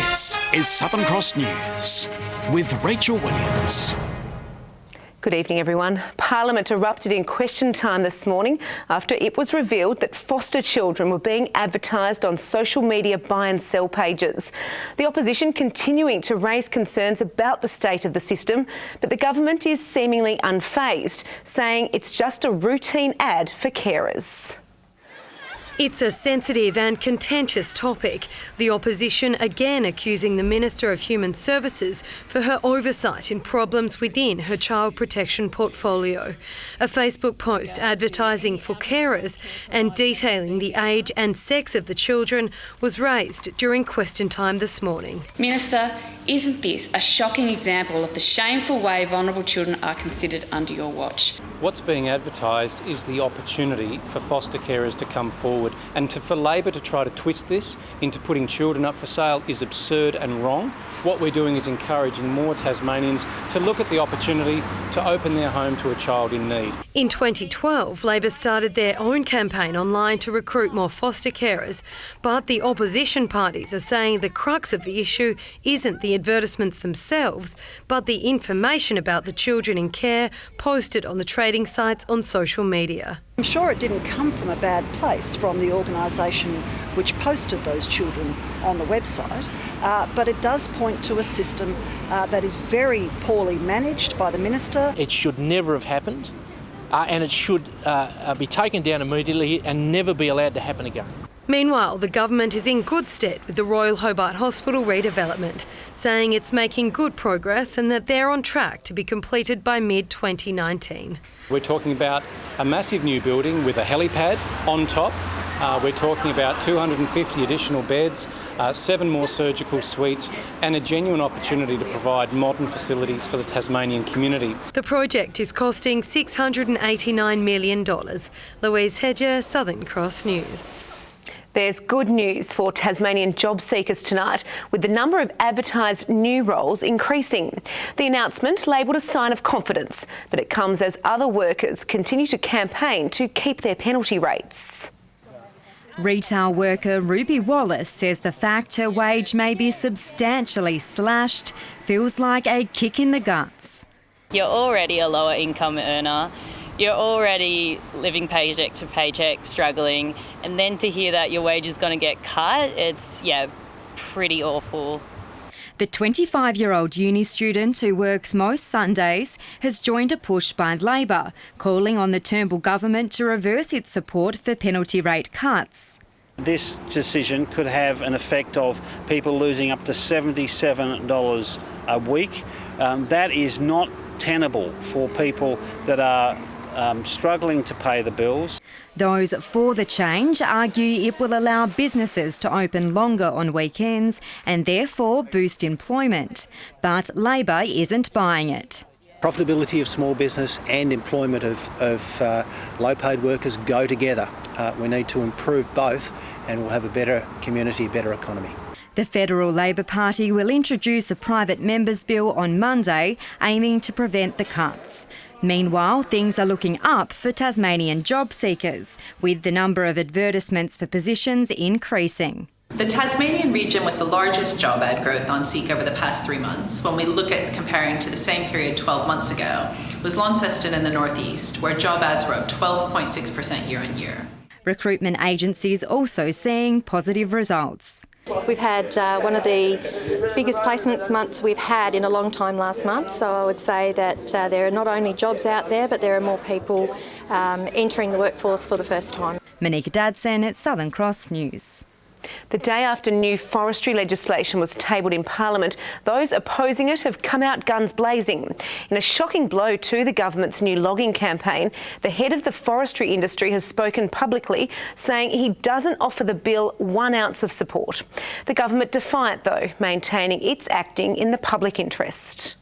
This is Southern Cross News with Rachel Williams. Good evening, everyone. Parliament erupted in question time this morning after it was revealed that foster children were being advertised on social media buy and sell pages. The opposition continuing to raise concerns about the state of the system, but the government is seemingly unfazed, saying it's just a routine ad for carers. It's a sensitive and contentious topic. The opposition again accusing the Minister of Human Services for her oversight in problems within her child protection portfolio. A Facebook post advertising for carers and detailing the age and sex of the children was raised during question time this morning. Minister, isn't this a shocking example of the shameful way vulnerable children are considered under your watch? What's being advertised is the opportunity for foster carers to come forward, and for Labor to try to twist this into putting children up for sale is absurd and wrong. What we're doing is encouraging more Tasmanians to look at the opportunity to open their home to a child in need. In 2012, Labor started their own campaign online to recruit more foster carers, but the opposition parties are saying the crux of the issue isn't the advertisements themselves, but the information about the children in care posted on the trading sites on social media. I'm sure it didn't come from a bad place from the organisation which posted those children on the website, but it does point to a system that is very poorly managed by the Minister. It should never have happened, and it should be taken down immediately and never be allowed to happen again. Meanwhile, the government is in good stead with the Royal Hobart Hospital redevelopment, saying it's making good progress and that they're on track to be completed by mid-2019. We're talking about a massive new building with a helipad on top. We're talking about 250 additional beds, 7 more surgical suites, and a genuine opportunity to provide modern facilities for the Tasmanian community. The project is costing $689 million. Louise Hedger, Southern Cross News. There's good news for Tasmanian job seekers tonight, with the number of advertised new roles increasing. The announcement labelled a sign of confidence, but it comes as other workers continue to campaign to keep their penalty rates. Retail worker Ruby Wallace says the fact her wage may be substantially slashed feels like a kick in the guts. You're already a lower income earner. You're already living paycheck to paycheck, struggling, and then to hear that your wage is going to get cut, it's, pretty awful. The 25-year-old uni student who works most Sundays has joined a push by Labor, calling on the Turnbull government to reverse its support for penalty rate cuts. This decision could have an effect of people losing up to $77 a week. That is not tenable for people that are struggling to pay the bills. Those for the change argue it will allow businesses to open longer on weekends and therefore boost employment. But Labor isn't buying it. Profitability of small business and employment of low-paid workers go together. We need to improve both and we'll have a better community, a better economy. The Federal Labor Party will introduce a private members' bill on Monday aiming to prevent the cuts. Meanwhile, things are looking up for Tasmanian job seekers, with the number of advertisements for positions increasing. The Tasmanian region with the largest job ad growth on Seek over the past 3 months, when we look at comparing to the same period 12 months ago, was Launceston in the northeast, where job ads were up 12.6% year on year. Recruitment agencies also seeing positive results. We've had one of the biggest placements months we've had in a long time last month, so I would say that there are not only jobs out there, but there are more people entering the workforce for the first time. Monika Dadson at Southern Cross News. The day after new forestry legislation was tabled in Parliament, those opposing it have come out guns blazing. In a shocking blow to the government's new logging campaign, the head of the forestry industry has spoken publicly, saying he doesn't offer the bill 1 ounce of support. The government defiant, though, maintaining it's acting in the public interest.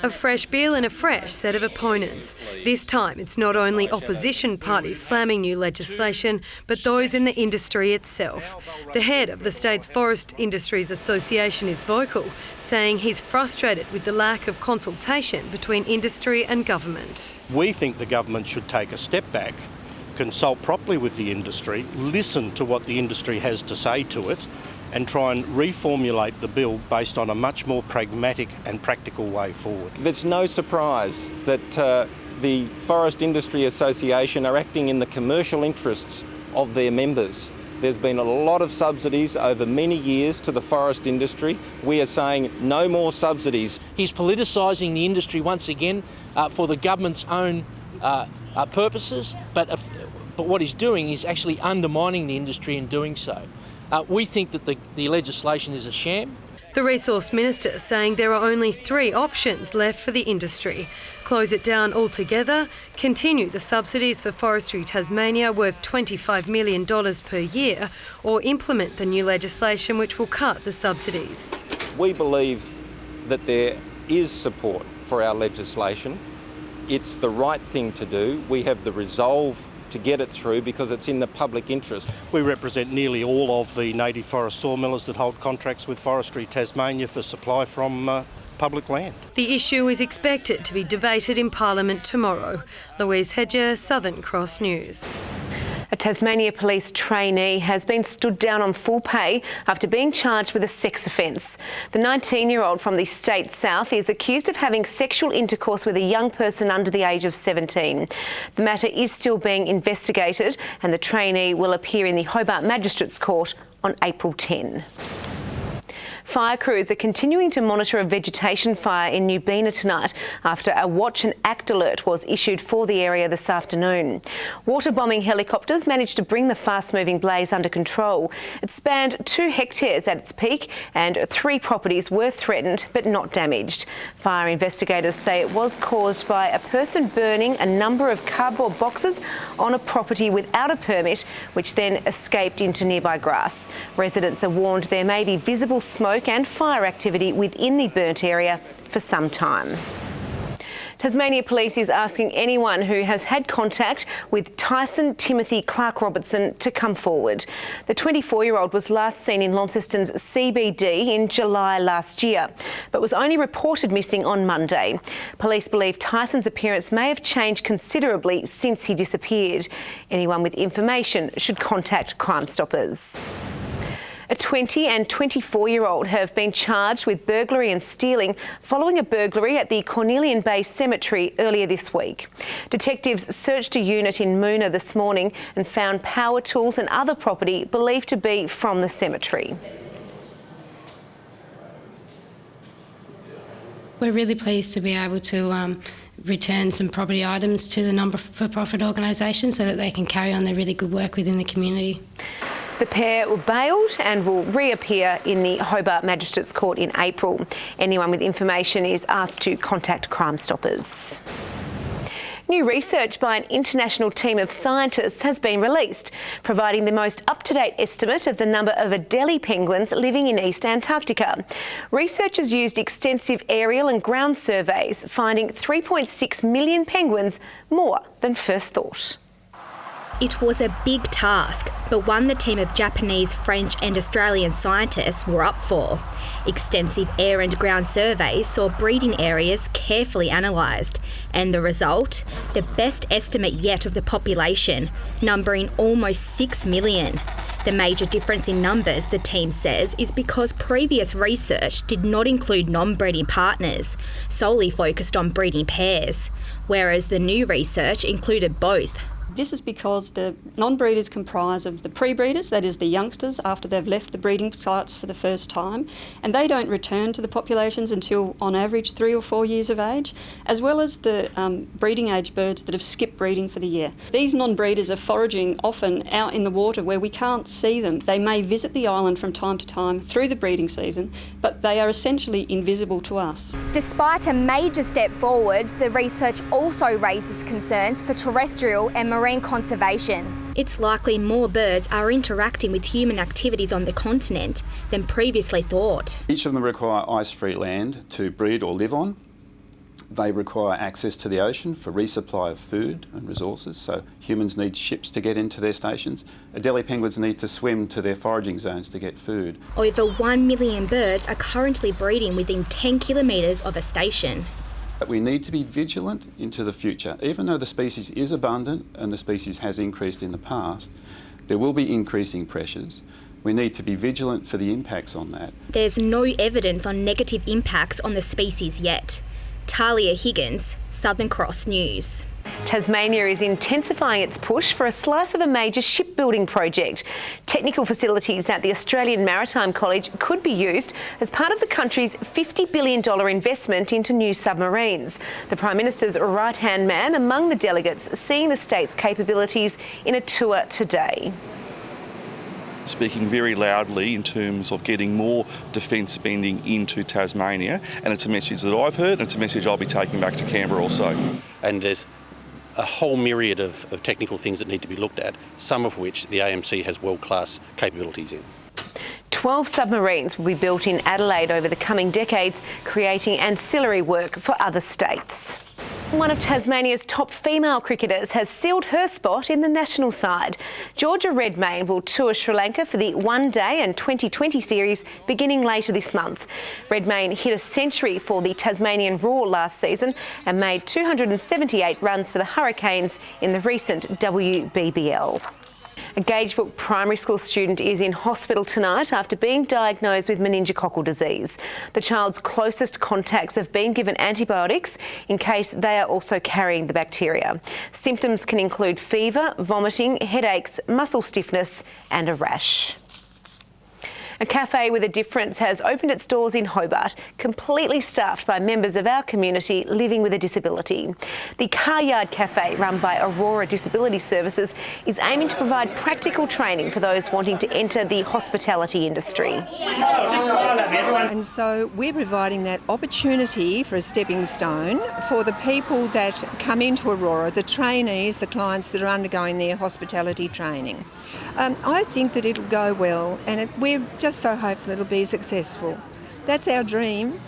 A fresh bill and a fresh set of opponents. This time it's not only opposition parties slamming new legislation, but those in the industry itself. The head of the state's Forest Industries Association is vocal, saying he's frustrated with the lack of consultation between industry and government. We think the government should take a step back, consult properly with the industry, listen to what the industry has to say to it, and try and reformulate the bill based on a much more pragmatic and practical way forward. It's no surprise that the Forest Industry Association are acting in the commercial interests of their members. There's been a lot of subsidies over many years to the forest industry. We are saying no more subsidies. He's politicising the industry once again for the government's own purposes, but what he's doing is actually undermining the industry in doing so. We think that the legislation is a sham. The Resource Minister saying there are only 3 options left for the industry: close it down altogether, continue the subsidies for Forestry Tasmania worth $25 million per year, or implement the new legislation which will cut the subsidies. We believe that there is support for our legislation. It's the right thing to do. We have the resolve to get it through because it's in the public interest. We represent nearly all of the native forest sawmillers that hold contracts with Forestry Tasmania for supply from public land. The issue is expected to be debated in Parliament tomorrow. Louise Hedger, Southern Cross News. A Tasmania Police trainee has been stood down on full pay after being charged with a sex offence. The 19-year-old from the state south is accused of having sexual intercourse with a young person under the age of 17. The matter is still being investigated and the trainee will appear in the Hobart Magistrates Court on April 10. Fire crews are continuing to monitor a vegetation fire in Newbina tonight after a watch and act alert was issued for the area this afternoon. Water bombing helicopters managed to bring the fast-moving blaze under control. It spanned 2 hectares at its peak and 3 properties were threatened but not damaged. Fire investigators say it was caused by a person burning a number of cardboard boxes on a property without a permit, which then escaped into nearby grass. Residents are warned there may be visible smoke and fire activity within the burnt area for some time. Tasmania Police is asking anyone who has had contact with Tyson Timothy Clark Robertson to come forward. The 24-year-old was last seen in Launceston's CBD in July last year, but was only reported missing on Monday. Police believe Tyson's appearance may have changed considerably since he disappeared. Anyone with information should contact Crime Stoppers. A 20 and 24-year-old have been charged with burglary and stealing following a burglary at the Cornelian Bay Cemetery earlier this week. Detectives searched a unit in Moona this morning and found power tools and other property believed to be from the cemetery. We're really pleased to be able to return some property items to the not-for-profit organisation so that they can carry on their really good work within the community. The pair were bailed and will reappear in the Hobart Magistrates Court in April. Anyone with information is asked to contact Crime Stoppers. New research by an international team of scientists has been released, providing the most up-to-date estimate of the number of Adélie penguins living in East Antarctica. Researchers used extensive aerial and ground surveys, finding 3.6 million penguins, more than first thought. It was a big task, but one the team of Japanese, French and Australian scientists were up for. Extensive air and ground surveys saw breeding areas carefully analysed, and the result? The best estimate yet of the population, numbering almost 6 million. The major difference in numbers, the team says, is because previous research did not include non-breeding partners, solely focused on breeding pairs, whereas the new research included both. This is because the non-breeders comprise of the pre-breeders, that is the youngsters after they've left the breeding sites for the first time, and they don't return to the populations until on average 3 or 4 years of age, as well as the breeding age birds that have skipped breeding for the year. These non-breeders are foraging often out in the water where we can't see them. They may visit the island from time to time through the breeding season, but they are essentially invisible to us. Despite a major step forward, the research also raises concerns for terrestrial and marine conservation. It's likely more birds are interacting with human activities on the continent than previously thought. Each of them require ice-free land to breed or live on. They require access to the ocean for resupply of food and resources, so humans need ships to get into their stations. Adélie penguins need to swim to their foraging zones to get food. Over 1 million birds are currently breeding within 10 kilometres of a station. But we need to be vigilant into the future. Even though the species is abundant and the species has increased in the past, there will be increasing pressures. We need to be vigilant for the impacts on that. There's no evidence on negative impacts on the species yet. Talia Higgins, Southern Cross News. Tasmania is intensifying its push for a slice of a major shipbuilding project. Technical facilities at the Australian Maritime College could be used as part of the country's $50 billion investment into new submarines. The Prime Minister's right-hand man among the delegates seeing the state's capabilities in a tour today. Speaking very loudly in terms of getting more defence spending into Tasmania, and it's a message that I've heard and it's a message I'll be taking back to Canberra also. And there's a whole myriad of technical things that need to be looked at, some of which the AMC has world-class capabilities in. 12 submarines will be built in Adelaide over the coming decades, creating ancillary work for other states. One of Tasmania's top female cricketers has sealed her spot in the national side. Georgia Redmayne will tour Sri Lanka for the One Day and 2020 series beginning later this month. Redmayne hit a century for the Tasmanian Roar last season and made 278 runs for the Hurricanes in the recent WBBL. A Gagebook primary school student is in hospital tonight after being diagnosed with meningococcal disease. The child's closest contacts have been given antibiotics in case they are also carrying the bacteria. Symptoms can include fever, vomiting, headaches, muscle stiffness and a rash. A cafe with a difference has opened its doors in Hobart, completely staffed by members of our community living with a disability. The Car Yard Cafe, run by Aurora Disability Services, is aiming to provide practical training for those wanting to enter the hospitality industry. And so we're providing that opportunity for a stepping stone for the people that come into Aurora, the trainees, the clients that are undergoing their hospitality training. I think that it'll go well, and we're just so hopeful it'll be successful. That's our dream.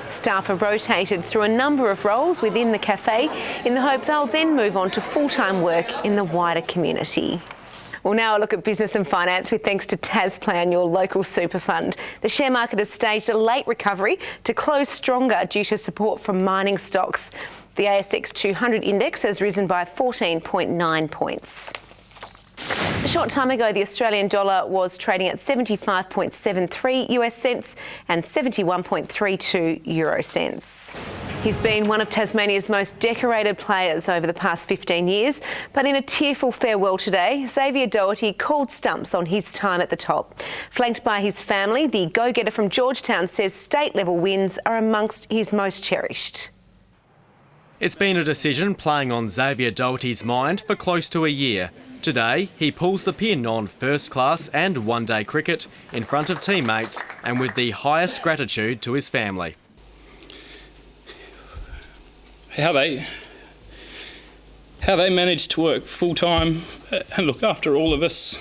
Staff are rotated through a number of roles within the cafe in the hope they'll then move on to full-time work in the wider community. Well, now a look at business and finance with thanks to Tasplan, your local super fund. The share market has staged a late recovery to close stronger due to support from mining stocks. The ASX 200 index has risen by 14.9 points. A short time ago, the Australian dollar was trading at 75.73 US cents and 71.32 euro cents. He's been one of Tasmania's most decorated players over the past 15 years, but in a tearful farewell today, Xavier Doherty called stumps on his time at the top. Flanked by his family, the go-getter from Georgetown says state-level wins are amongst his most cherished. It's been a decision playing on Xavier Doherty's mind for close to a year. Today, he pulls the pin on first-class and one-day cricket in front of teammates and with the highest gratitude to his family. How they managed to work full-time and look after all of us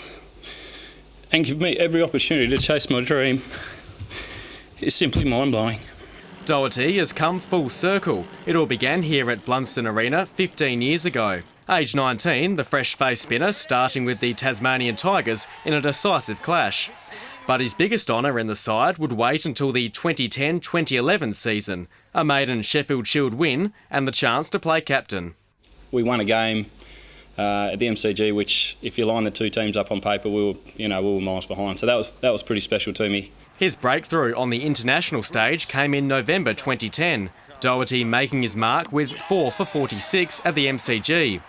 and give me every opportunity to chase my dream is simply mind-blowing. Doherty has come full circle. It all began here at Blunston Arena 15 years ago. Age 19, the fresh-faced spinner starting with the Tasmanian Tigers in a decisive clash. But his biggest honour in the side would wait until the 2010-2011 season, a maiden Sheffield Shield win and the chance to play captain. We won a game at the MCG, which, if you line the two teams up on paper, we were miles behind. So that was pretty special to me. His breakthrough on the international stage came in November 2010, Doherty making his mark with 4 for 46 at the MCG.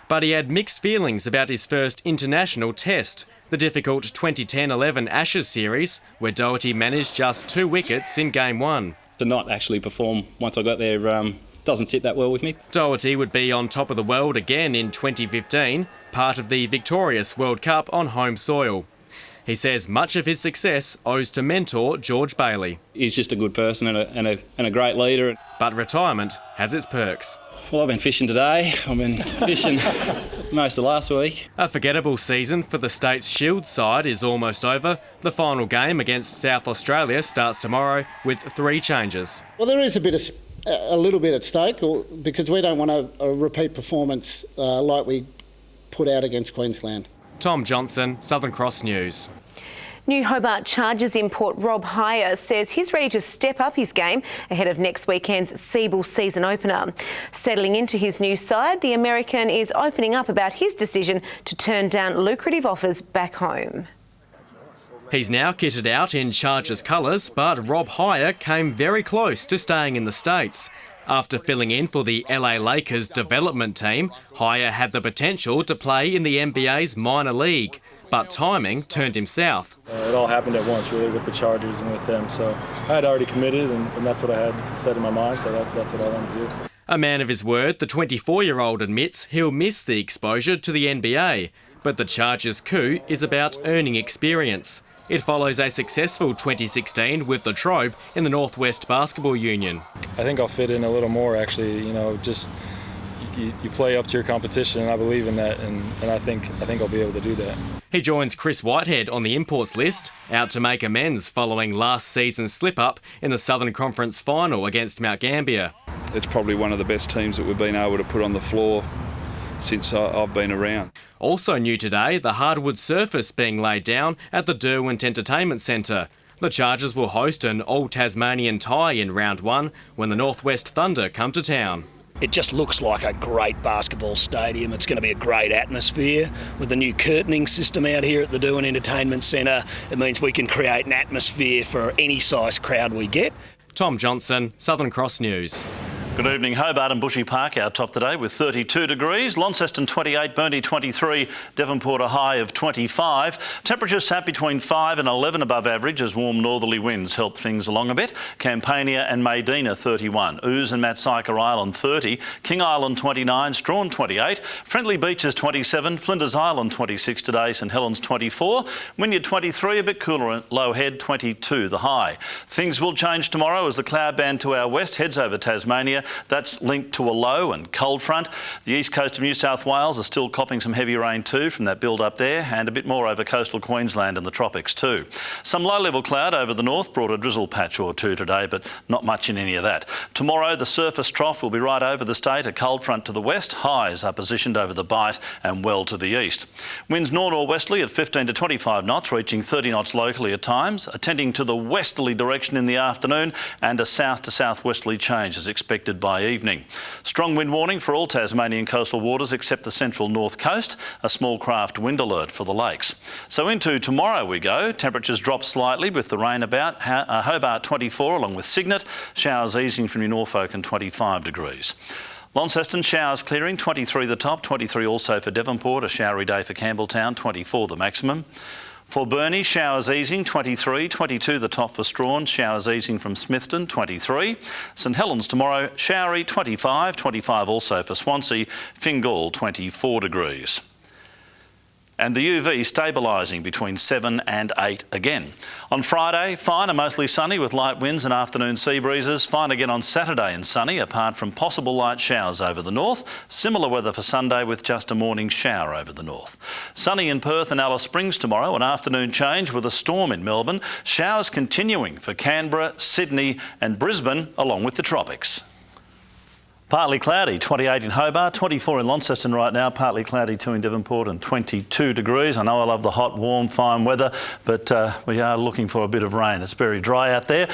But he had mixed feelings about his first international test, the difficult 2010-11 Ashes series, where Doherty managed just 2 wickets in Game 1. To not actually perform once I got there doesn't sit that well with me. Doherty would be on top of the world again in 2015, part of the victorious World Cup on home soil. He says much of his success owes to mentor George Bailey. He's just a good person and a great leader. But retirement has its perks. Well, I've been fishing today. I've been fishing most of last week. A forgettable season for the state's Shield side is almost over. The final game against South Australia starts tomorrow with 3 changes. Well, there is a little bit at stake because we don't want a repeat performance like we put out against Queensland. Tom Johnson, Southern Cross News. New Hobart Chargers import Rob Heyer says he's ready to step up his game ahead of next weekend's Seabull season opener. Settling into his new side, the American is opening up about his decision to turn down lucrative offers back home. He's now kitted out in Chargers colours, but Rob Hire came very close to staying in the States. After filling in for the LA Lakers development team, Hire had the potential to play in the NBA's minor league, but timing turned him south. It all happened at once, really, with the Chargers and with them. So I had already committed, and that's what I had set in my mind, so that's what I wanted to do. A man of his word, the 24-year-old admits he'll miss the exposure to the NBA, but the Chargers coup is about earning experience. It follows a successful 2016 with the Trobe in the Northwest Basketball Union. I think I'll fit in a little more, actually. You know, just you play up to your competition, and I believe in that, and I think I'll be able to do that. He joins Chris Whitehead on the imports list, out to make amends following last season's slip-up in the Southern Conference final against Mount Gambier. It's probably one of the best teams that we've been able to put on the floor since I've been around. Also new today, the hardwood surface being laid down at the Derwent Entertainment Centre. The Chargers will host an all-Tasmanian tie in round one when the Northwest Thunder come to town. It just looks like a great basketball stadium. It's going to be a great atmosphere. With the new curtaining system out here at the Derwent Entertainment Centre, it means we can create an atmosphere for any size crowd we get. Tom Johnson, Southern Cross News. Good evening. Hobart and Bushy Park our top today with 32 degrees. Launceston 28, Burnie 23, Devonport a high of 25. Temperatures sat between 5 and 11 above average as warm northerly winds help things along a bit. Campania and Maydena 31, Ouse and Matsyker Island 30, King Island 29, Strawn 28, Friendly Beaches 27, Flinders Island 26 today, St Helens 24, Wynyard 23, a bit cooler at Low Head 22 the high. Things will change tomorrow as the cloud band to our west heads over Tasmania. That's linked to a low and cold front. The east coast of New South Wales are still copping some heavy rain too from that build up there, and a bit more over coastal Queensland and the tropics too. Some low level cloud over the north brought a drizzle patch or two today, but not much in any of that. Tomorrow the surface trough will be right over the state, a cold front to the west, highs are positioned over the Bight and well to the east. Winds north-northwesterly at 15 to 25 knots, reaching 30 knots locally at times, attending to the westerly direction in the afternoon, and a south to southwesterly change is expected by evening. Strong wind warning for all Tasmanian coastal waters except the central north coast, a small craft wind alert for the lakes. So into tomorrow we go. Temperatures drop slightly with the rain about. Hobart 24 along with Cygnet, showers easing from New Norfolk and 25 degrees. Launceston, showers clearing, 23 the top, 23 also for Devonport, a showery day for Campbelltown, 24 the maximum. For Burnie, showers easing, 23, 22 the top for Strawn, showers easing from Smithton, 23. St Helens tomorrow, showery, 25, 25 also for Swansea, Fingal, 24 degrees. And the UV stabilising between 7 and 8 again. On Friday, fine and mostly sunny with light winds and afternoon sea breezes. Fine again on Saturday and sunny, apart from possible light showers over the north. Similar weather for Sunday with just a morning shower over the north. Sunny in Perth and Alice Springs tomorrow, an afternoon change with a storm in Melbourne. Showers continuing for Canberra, Sydney and Brisbane, along with the tropics. Partly cloudy, 28 in Hobart, 24 in Launceston right now, partly cloudy too in Devonport and 22 degrees. I know I love the hot, warm, fine weather, but we are looking for a bit of rain. It's very dry out there.